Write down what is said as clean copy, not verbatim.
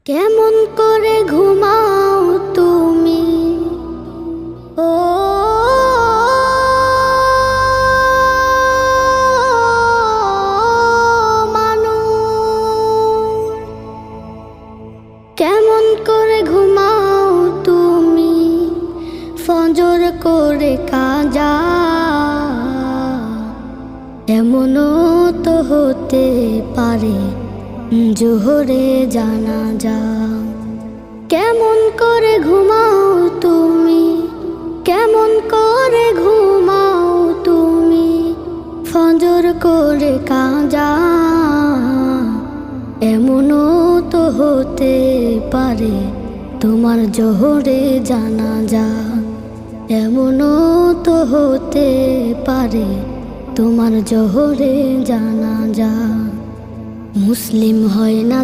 কেমন করে ঘুমাও তুমি ও মানুষ, কেমন করে ঘুমাও তুমি ফজর করে কাজা, এমনও তো হতে পারে জোহরে জানাজা। কেমন করে ঘুমাও তুমি, কেমন করে ঘুমাও তুমি ফজর করে কাজা, এমনও তো হতে পারে তোমার জোহরে জানাজা, এমনও তো হতে পারে তোমার জোহরে জানাজা। মুসলিম হয় না